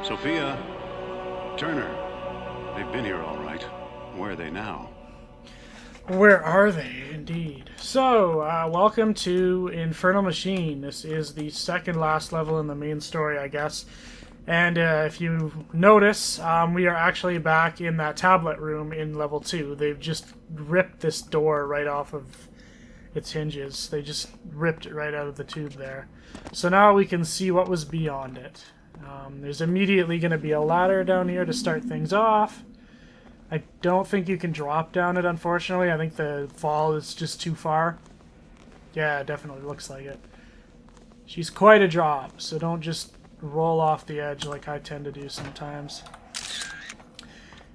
Sophia, Turner, they've been here all right. Where are they now? Where are they, indeed? So, welcome to Infernal Machine. This is the second last level in the main story, I guess. And if you notice, we are actually back in that tablet room in level 2. They've just ripped this door right off of its hinges. They just ripped it right out of the tube there. So now we can see what was beyond it. There's immediately going to be a ladder down here to start things off. I don't think you can drop down it, unfortunately. I think the fall is just too far. Yeah, it definitely looks like it. She's quite a drop, so don't just roll off the edge like I tend to do sometimes.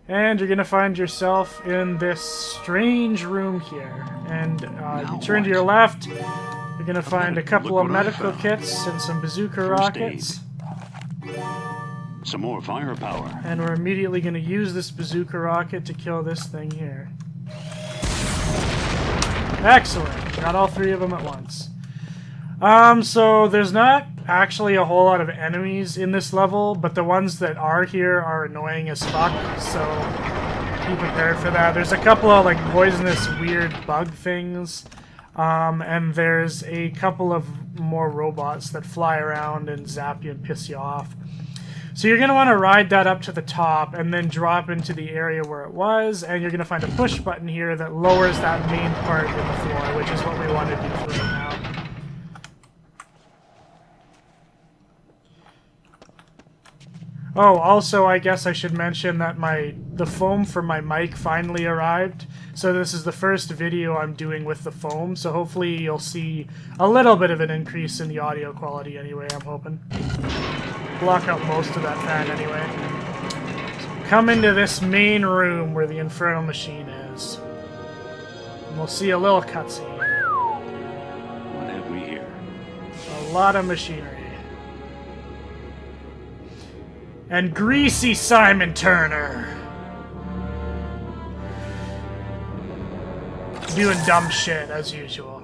And you're going to find yourself in this strange room here. And you turn to your left, you're going to find a couple of medical kits and some bazooka rockets. Some more firepower. And we're immediately going to use this bazooka rocket to kill this thing here. Excellent. Got all three of them at once. So there's not actually a whole lot of enemies in this level, but the ones that are here are annoying as fuck, so be prepared for that. There's a couple of like poisonous weird bug things, and there's a couple of more robots that fly around and zap you and piss you off. So you're going to want to ride that up to the top and then drop into the area where it was, and you're going to find a push button here that lowers that main part in the floor, which is what we want to do for right now. Oh, also, I guess I should mention that the foam for my mic finally arrived. So this is the first video I'm doing with the foam, so hopefully you'll see a little bit of an increase in the audio quality anyway, I'm hoping. Block out most of that fan anyway. So come into this main room where the Infernal Machine is. And we'll see a little cutscene. What have we here? A lot of machinery. And greasy Simon Turner. Doing dumb shit, as usual.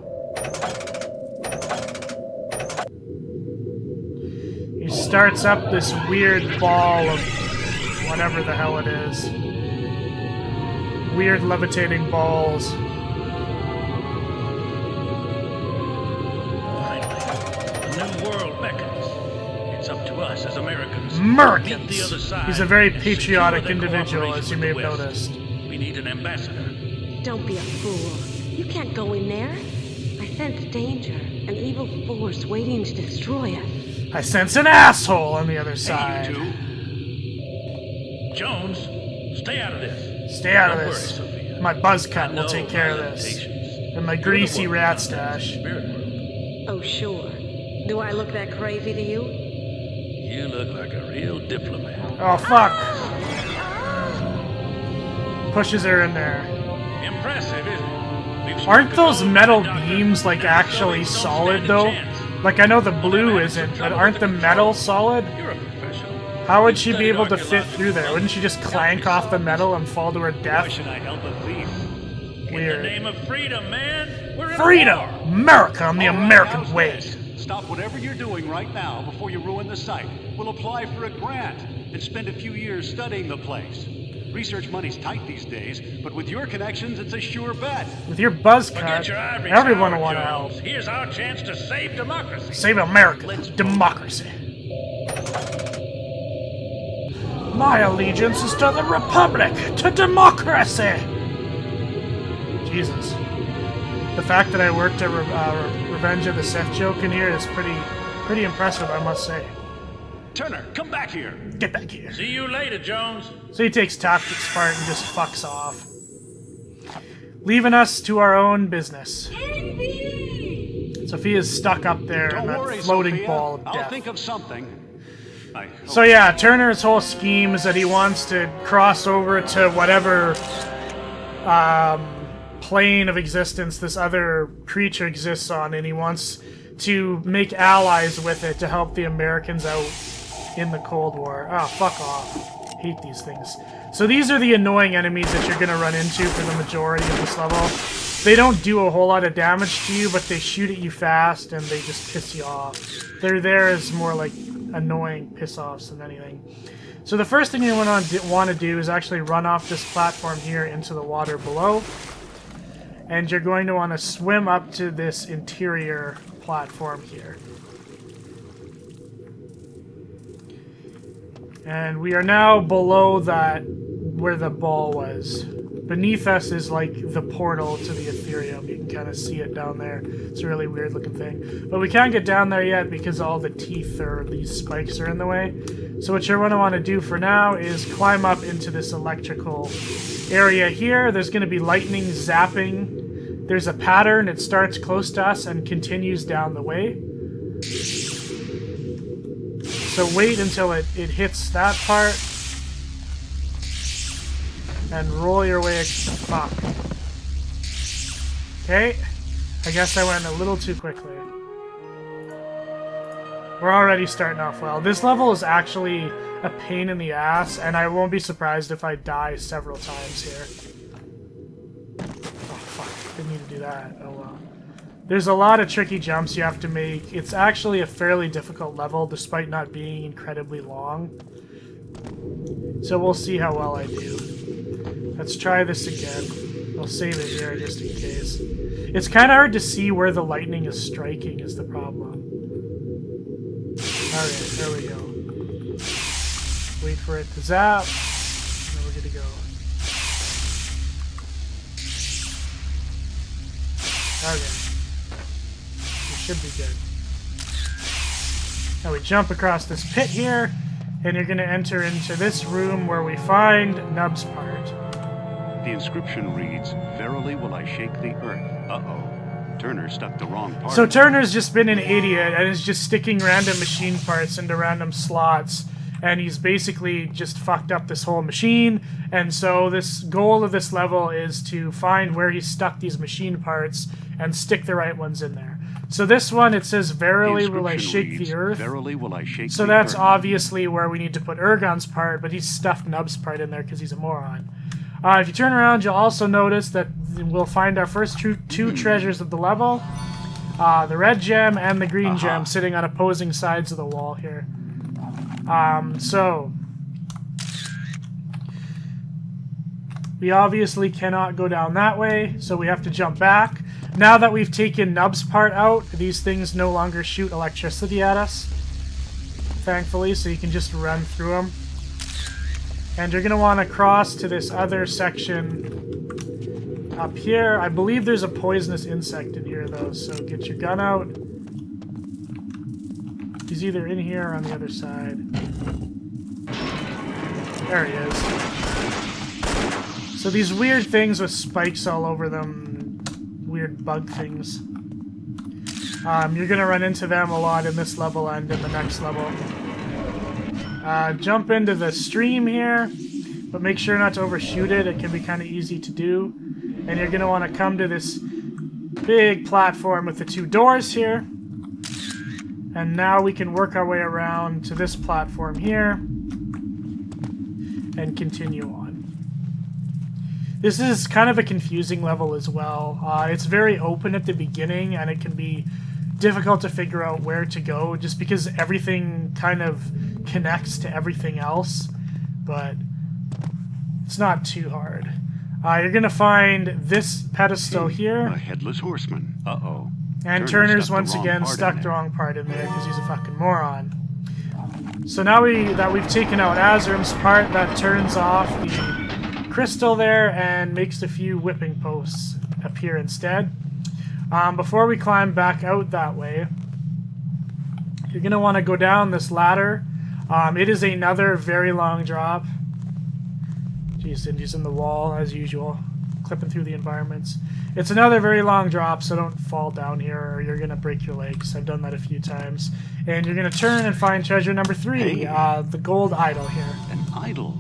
He starts up this weird ball of whatever the hell it is. Weird levitating balls. Finally, a new world beckons. It's up to us as Americans. Americans! He's a very patriotic individual, as you may have noticed. We need an ambassador. Don't be a fool. You can't go in there. I sense danger, an evil force waiting to destroy us. I sense an asshole on the other side. Hey, you two. Jones, stay out of this. Stay out of Don't this. worry, Sophia. My buzz cut I will know take care of my this. limitations. And my You're the greasy one rat who's not in the stash. spirit world. Oh, sure. Do I look that crazy to you? You look like a real diplomat. Oh, fuck. Pushes her in there. Impressive, isn't it? We've Aren't struck a those gold metal mine, Doctor. beams, like, Now actually Phillies don't solid, stand a though? chance. Like, I know the blue isn't, but aren't the metal solid? You're a professional. How would You've she be studied able to fit archaeology. through there? Wouldn't she just clank off the metal and fall to her Why death? should I help a thief? In Weird. the name of freedom, man. We're in a Freedom! war. America on the All right, American how's way. this? Stop whatever you're doing right now before you ruin the site. We'll apply for a grant and spend a few years studying the place. Research money's tight these days, but with your connections, it's a sure bet. With your buzz Forget cut, your ivory everyone tower, will want to help. Jones. Here's our chance to save democracy. Save America. Democracy. My allegiance is to the Republic, to democracy. Jesus. The fact that I worked a Revenge of the Sith joke in here is pretty impressive, I must say. Turner, come back here. Get back here. See you later, Jones. So he takes Tactics part and just fucks off. Leaving us to our own business. Sophia's stuck up there in Don't that worry, floating Sophia. ball of I'll death. think of something. So yeah, Turner's whole scheme is that he wants to cross over to whatever plane of existence this other creature exists on, and he wants to make allies with it to help the Americans out in the Cold War. Oh, fuck off. Hate these things. So these are the annoying enemies that you're going to run into for the majority of this level. They don't do a whole lot of damage to you, but they shoot at you fast and they just piss you off. They're there as more like annoying piss-offs than anything. So the first thing you want to do is actually run off this platform here into the water below. And you're going to want to swim up to this interior platform here. And we are now below that, where the ball was. Beneath us is like the portal to the Ethereum. You can kind of see it down there. It's a really weird looking thing. But we can't get down there yet because all the teeth or these spikes are in the way. So what you're going to want to do for now is climb up into this electrical area here. There's going to be lightning zapping. There's a pattern. It starts close to us and continues down the way. So wait until it hits that part. And roll your way... Fuck. Okay. I guess I went a little too quickly. We're already starting off well. This level is actually a pain in the ass, and I won't be surprised if I die several times here. Oh, fuck. Didn't need to do that. Oh, well. There's a lot of tricky jumps you have to make. It's actually a fairly difficult level, despite not being incredibly long. So we'll see how well I do. Let's try this again. I'll save it here just in case. It's kind of hard to see where the lightning is striking is the problem. Alright, there we go. Wait for it to zap. And then we're good to go. Okay. We should be good. Now we jump across this pit here, and you're going to enter into this room where we find Nub's part. The inscription reads, "Verily will I shake the earth." Uh-oh. Turner stuck the wrong part. So Turner's just been an idiot and is just sticking random machine parts into random slots, and he's basically just fucked up this whole machine. And so this goal of this level is to find where he stuck these machine parts and stick the right ones in there. So this one, it says, "Verily will I shake the earth." Verily will I shake so the that's earth. obviously where we need to put Ergon's part, but he's stuffed Nub's part in there because he's a moron. If you turn around, you'll also notice that we'll find our first two treasures of the level. The red gem and the green gem sitting on opposing sides of the wall here. So we obviously cannot go down that way, so we have to jump back. Now that we've taken Nub's part out, these things no longer shoot electricity at us, thankfully, so you can just run through them. And you're going to want to cross to this other section up here. I believe there's a poisonous insect in here, though, so get your gun out. He's either in here or on the other side. There he is. So these weird things with spikes all over them, weird bug things. You're going to run into them a lot in this level and in the next level. Jump into the stream here, but make sure not to overshoot it. It can be kind of easy to do. And you're going to want to come to this big platform with the two doors here. And now we can work our way around to this platform here and continue on. This is kind of a confusing level as well. It's very open at the beginning, and it can be difficult to figure out where to go just because everything kind of connects to everything else, but it's not too hard. You're going to find this pedestal here. A headless horseman. Uh-oh. And Turner's once again stuck the wrong part in there because he's a fucking moron. So now that we've taken out Azrim's part, that turns off the crystal there and makes a few whipping posts appear instead. Before we climb back out that way, you're going to want to go down this ladder. It is another very long drop. Jeez, Indy's in the wall, as usual, clipping through the environments. It's another very long drop, so don't fall down here or you're going to break your legs. I've done that a few times. And you're going to turn and find treasure number 3, the gold idol here. An idol?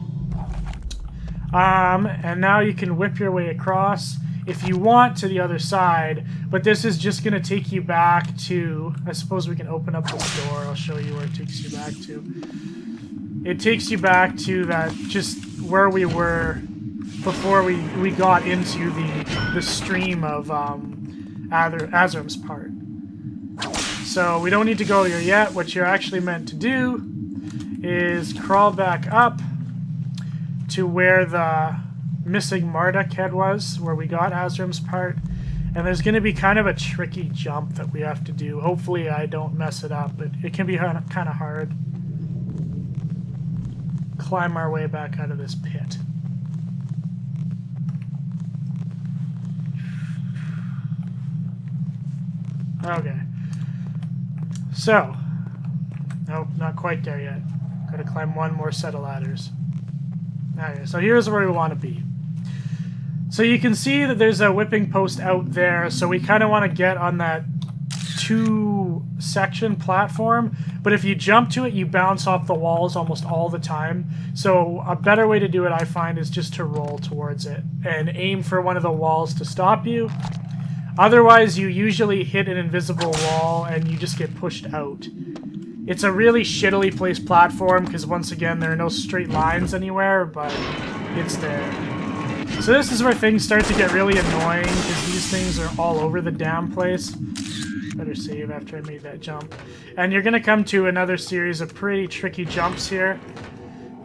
And now you can whip your way across if you want to the other side, but this is just going to take you back to... I suppose we can open up this door. I'll show you where it takes you back to. It takes you back to that, just where we were before we got into the stream of Azrim's part. So we don't need to go here yet. What you're actually meant to do is crawl back up to where the missing Marduk head was, where we got Azrim's part. And there's going to be kind of a tricky jump that we have to do. Hopefully I don't mess it up, but it can be kind of hard. Climb our way back out of this pit. Okay. So. Nope, not quite there yet. Gotta climb one more set of ladders. Okay, so here's where we want to be. So you can see that there's a whipping post out there, so we kind of want to get on that 2-section platform, but if you jump to it, you bounce off the walls almost all the time. So a better way to do it, I find, is just to roll towards it and aim for one of the walls to stop you. Otherwise, you usually hit an invisible wall and you just get pushed out. It's a really shittily placed platform because, once again, there are no straight lines anywhere, but it's there. So this is where things start to get really annoying because these things are all over the damn place. Better save after I made that jump. And you're going to come to another series of pretty tricky jumps here.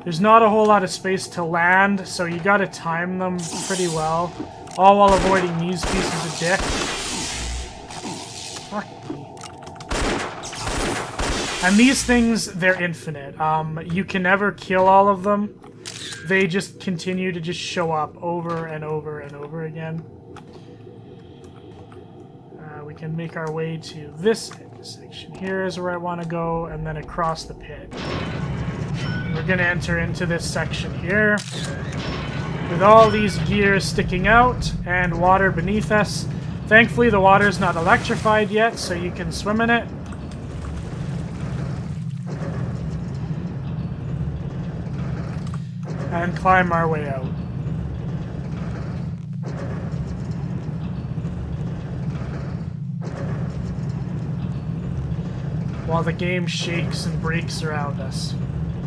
There's not a whole lot of space to land, so you got to time them pretty well, all while avoiding these pieces of dick. Fuck. And these things, they're infinite. You can never kill all of them. They just continue to just show up over and over and over again. We can make our way to this section. Here is where I want to go, and then across the pit. We're going to enter into this section here with all these gears sticking out and water beneath us. Thankfully, the water is not electrified yet, so you can swim in it. And climb our way out. While the game shakes and breaks around us.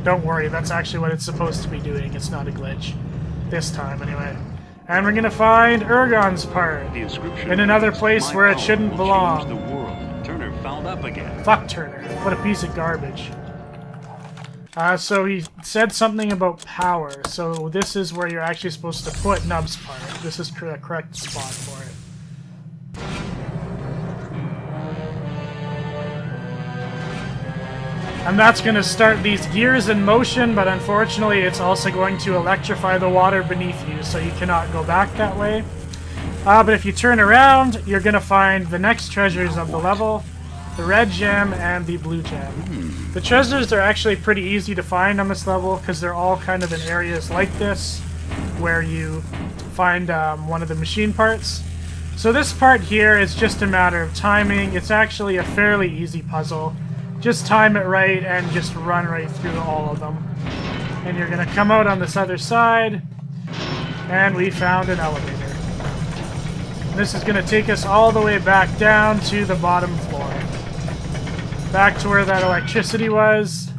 Don't worry, that's actually what it's supposed to be doing. It's not a glitch. This time, anyway. And we're gonna find Urgon's part. The inscription in another reads, place "My where it power shouldn't will belong." change the world. Turner found up again. Fuck Turner. What a piece of garbage. So he said something about power. So this is where you're actually supposed to put Nub's part. This is the correct spot for it. And that's going to start these gears in motion, but unfortunately it's also going to electrify the water beneath you, so you cannot go back that way. But if you turn around, you're going to find the next treasures of the level, the red gem and the blue gem. The treasures are actually pretty easy to find on this level, because they're all kind of in areas like this, where you find one of the machine parts. So this part here is just a matter of timing. It's actually a fairly easy puzzle. Just time it right and just run right through all of them. And you're going to come out on this other side, and we found an elevator. This is going to take us all the way back down to the bottom floor. Back to where that electricity was.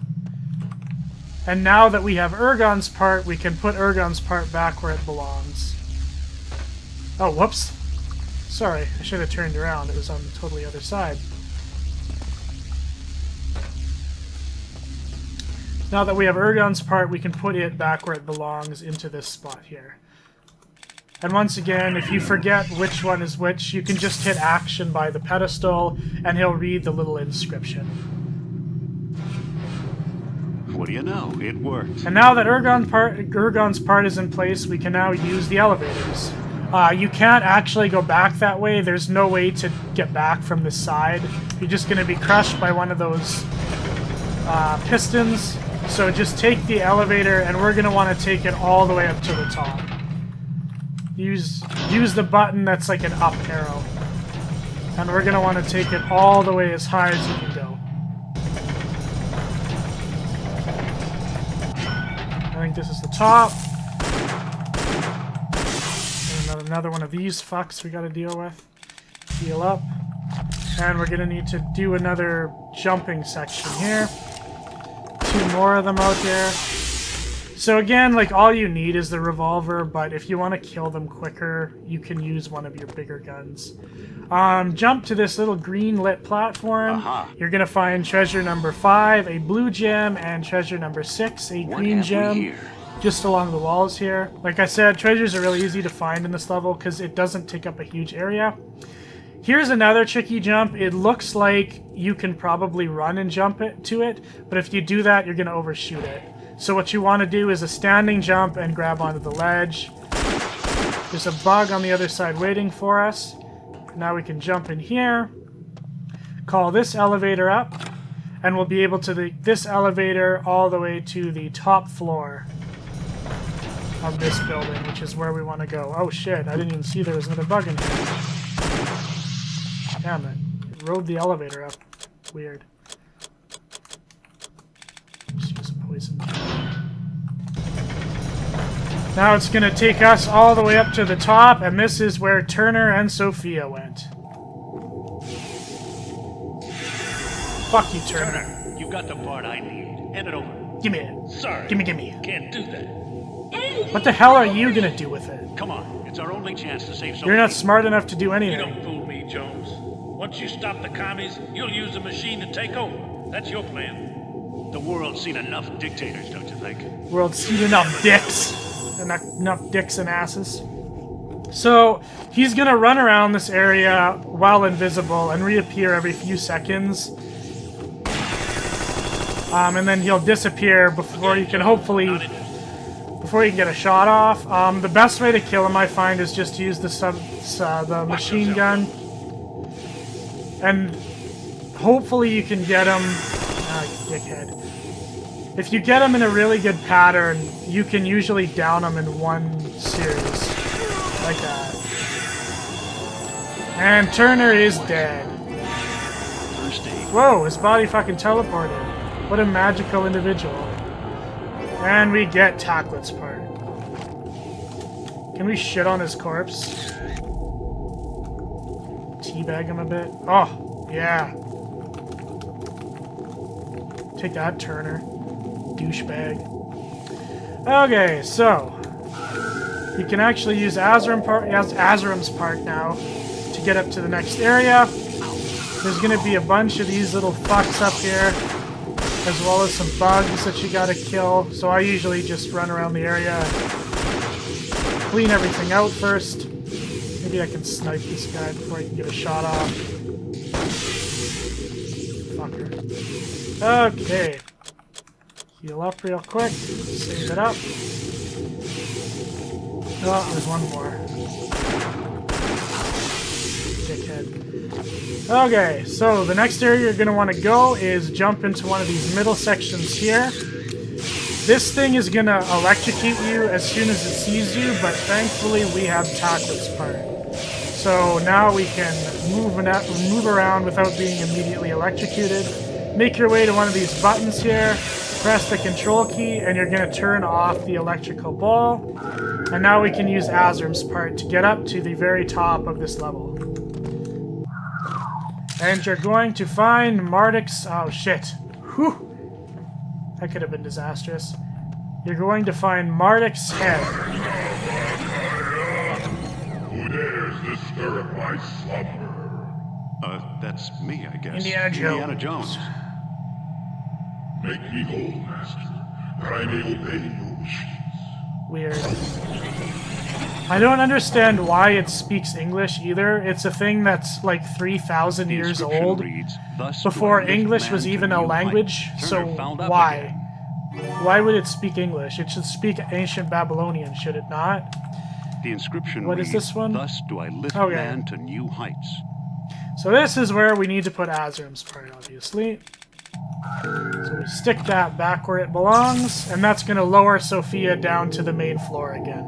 And now that we have Urgon's part, we can put Urgon's part back where it belongs. Oh, whoops. Sorry, I should have turned around. It was on the totally other side. Now that we have Urgon's part, we can put it back where it belongs into this spot here. And once again, if you forget which one is which, you can just hit action by the pedestal, and he'll read the little inscription. What do you know? It worked. And now that Urgon's part is in place, we can now use the elevators. You can't actually go back that way. There's no way to get back from this side. You're just going to be crushed by one of those pistons. So just take the elevator, and we're going to want to take it all the way up to the top. Use the button that's like an up arrow. And we're going to want to take it all the way as high as you can go. I think this is the top. And another one of these fucks we got to deal with. Heal up. And we're going to need to do another jumping section here. Two more of them out there. So again, like, all you need is the revolver, but if you want to kill them quicker, you can use one of your bigger guns. Jump to this little green lit platform. You're gonna find treasure number 5, a blue gem, and treasure number 6, a green gem, just along the walls here. Like I said, treasures are really easy to find in this level because it doesn't take up a huge area. Here's another tricky jump. It looks like you can probably run and jump to it, but if you do that, you're gonna overshoot it. So what you want to do is a standing jump and grab onto the ledge. There's a bug on the other side waiting for us. Now we can jump in here, call this elevator up, and we'll be able to this elevator all the way to the top floor of this building, which is where we want to go. Oh shit, I didn't even see there was another bug in here. Damn it. It rode the elevator up. Weird. Just use a poison. Now it's going to take us all the way up to the top, and this is where Turner and Sophia went. Fuck you, Turner. You got the part I need. Hand it over. Give me it. Sorry. Gimme. Can't do that. What the hell are you going to do with it? Come on, it's our only chance to save Sophia. You're not smart enough to do You anything. don't fool me, Jones. Once you stop the commies, you'll use the machine to take over. That's your plan. The world's seen enough dictators, don't you think? World's seen enough dicks. Enough dicks and asses. So, he's gonna run around this area while invisible and reappear every few seconds. And then he'll disappear before you can get a shot off. The best way to kill him, I find, is just to use the machine gun. And hopefully you can get him... dickhead. If you get him in a really good pattern, you can usually down him in one series. Like that. And Turner is dead. Whoa, his body fucking teleported. What a magical individual. And we get Tacklet's part. Can we shit on his corpse? Teabag him a bit? Oh, yeah. Take that, Turner. Douchebag. Okay, so you can actually use Azram's part now to get up to the next area. There's gonna be a bunch of these little fucks up here, as well as some bugs that you gotta kill. So I usually just run around the area, clean everything out first. Maybe I can snipe this guy before I can get a shot off. Fucker. Okay. Heal up real quick. Save it up. Oh, there's one more. Dickhead. Okay, so the next area you're going to want to go is jump into one of these middle sections here. This thing is going to electrocute you as soon as it sees you, but thankfully we have Tacklet's part. So now we can move around without being immediately electrocuted. Make your way to one of these buttons here. Press the control key, and you're going to turn off the electrical ball. And now we can use Azram's part to get up to the very top of this level. And you're going to find Marduk's... Oh, shit. Whew. That could have been disastrous. You're going to find Marduk's head. Who dares disturb my slumber? That's me, I guess. Indiana Jones. Make me whole, Master, or I may obey your wishes. Weird. I don't understand why it speaks English either. It's a thing that's like 3,000 years old, before English was even a language, so why? Why would it speak English? It should speak ancient Babylonian, should it not? The inscription What is this one? Thus do I lift Okay. man to new heights. So this is where we need to put Azram's part, obviously. So we stick that back where it belongs, and that's going to lower Sophia down to the main floor again.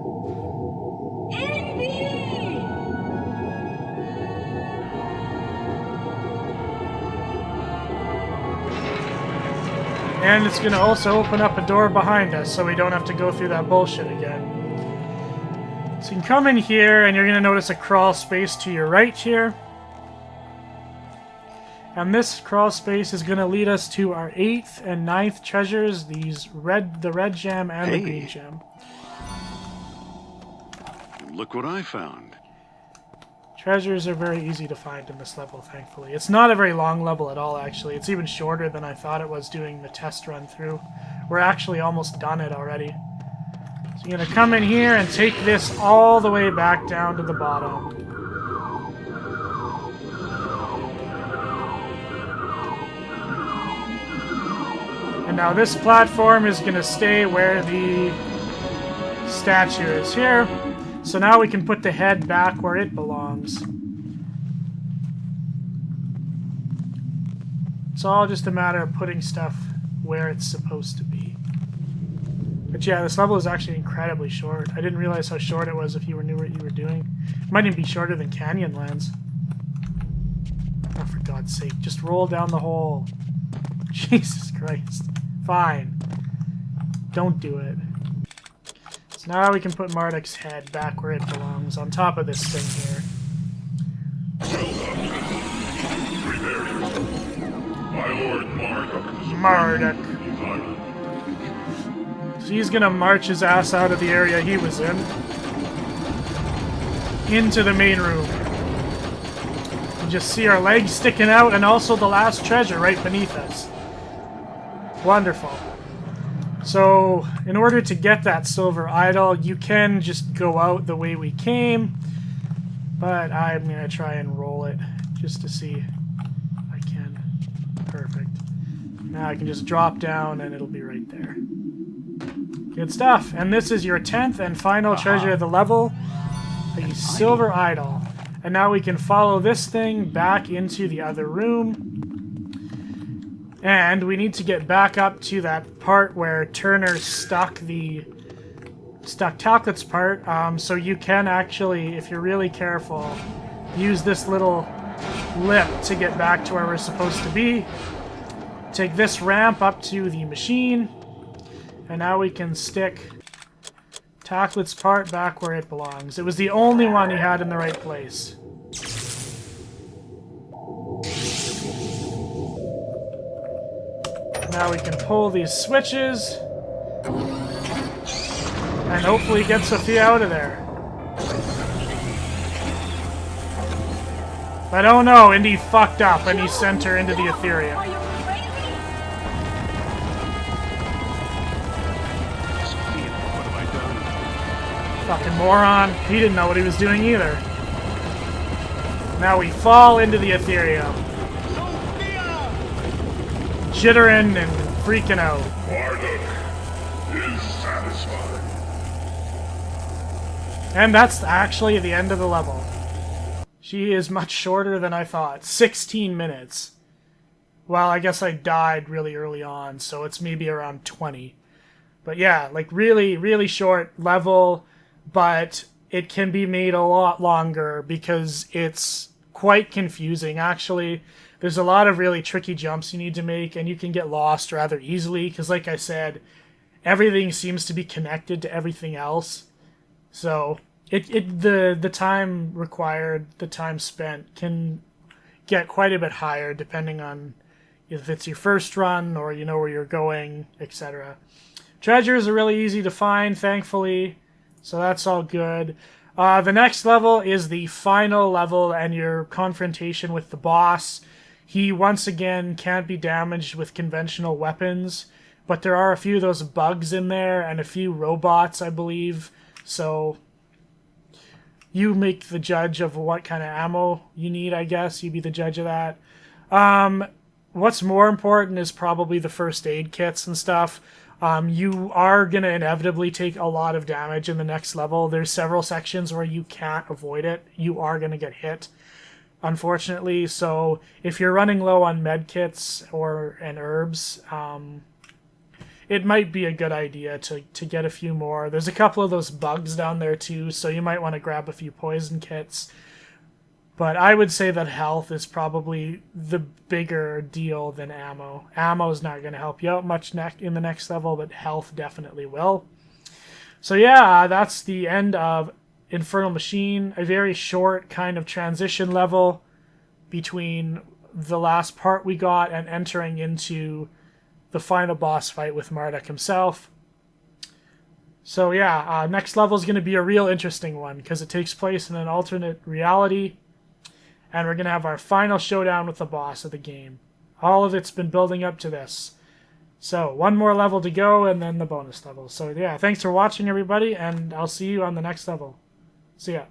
And it's going to also open up a door behind us, so we don't have to go through that bullshit again. So you can come in here, and you're going to notice a crawl space to your right here. And this crawl space is going to lead us to our 8th and 9th treasures, the red gem and the green gem. Look what I found. Treasures are very easy to find in this level, thankfully. It's not a very long level at all, actually. It's even shorter than I thought it was doing the test run through. We're actually almost done it already. So you're going to come in here and take this all the way back down to the bottom. And now this platform is going to stay where the statue is here. So now we can put the head back where it belongs. It's all just a matter of putting stuff where it's supposed to be. But yeah, this level is actually incredibly short. I didn't realize how short it was if you knew what you were doing. It might even be shorter than Canyonlands. Oh, for God's sake, just roll down the hole. Jesus Christ. Fine. Don't do it. So now we can put Marduk's head back where it belongs, on top of this thing here. My lord Marduk. Marduk. So he's gonna march his ass out of the area he was in. Into the main room. You just see our legs sticking out and also the last treasure right beneath us. Wonderful. So, in order to get that silver idol, you can just go out the way we came, but I'm going to try and roll it just to see if I can. Perfect. Now I can just drop down and it'll be right there. Good stuff. And this is your 10th and final treasure of the level, the silver idol. And now we can follow this thing back into the other room. And we need to get back up to that part where Turner stuck Talcot's part. So you can actually, if you're really careful, use this little lip to get back to where we're supposed to be. Take this ramp up to the machine. And now we can stick Talcot's part back where it belongs. It was the only one he had in the right place. Now we can pull these switches and hopefully get Sophia out of there. But oh no, Indy fucked up and he sent her into the Ethereum. Are you crazy? Sophia, what have I done? Fucking moron. He didn't know what he was doing either. Now we fall into the Ethereum. Jittering and freaking out. Marduk is satisfied. And that's actually the end of the level. She is much shorter than I thought. 16 minutes. Well, I guess I died really early on, so it's maybe around 20. But yeah, like really, really short level, but it can be made a lot longer because it's quite confusing, actually. There's a lot of really tricky jumps you need to make, and you can get lost rather easily, because like I said, everything seems to be connected to everything else. So the time required, the time spent, can get quite a bit higher depending on if it's your first run or you know where you're going, etc. Treasures are really easy to find, thankfully, so that's all good. The next level is the final level and your confrontation with the boss. He, once again, can't be damaged with conventional weapons, but there are a few of those bugs in there and a few robots, I believe. So you make the judge of what kind of ammo you need, I guess. You be the judge of that. What's more important is probably the first aid kits and stuff. You are going to inevitably take a lot of damage in the next level. There's several sections where you can't avoid it. You are going to get hit, unfortunately. So if you're running low on med kits and herbs, it might be a good idea to get a few more. There's a couple of those bugs down there too, so you might want to grab a few poison kits. But I would say that health is probably the bigger deal than ammo. Ammo is not going to help you out much in the next level, but health definitely will. So yeah, that's the end of Infernal Machine. A very short kind of transition level between the last part we got and entering into the final boss fight with Marduk himself. So yeah, next level is going to be a real interesting one because it takes place in an alternate reality, and we're going to have our final showdown with the boss of the game. All of it's been building up to this. So one more level to go and then the bonus level. So yeah, thanks for watching everybody, and I'll see you on the next level. See ya.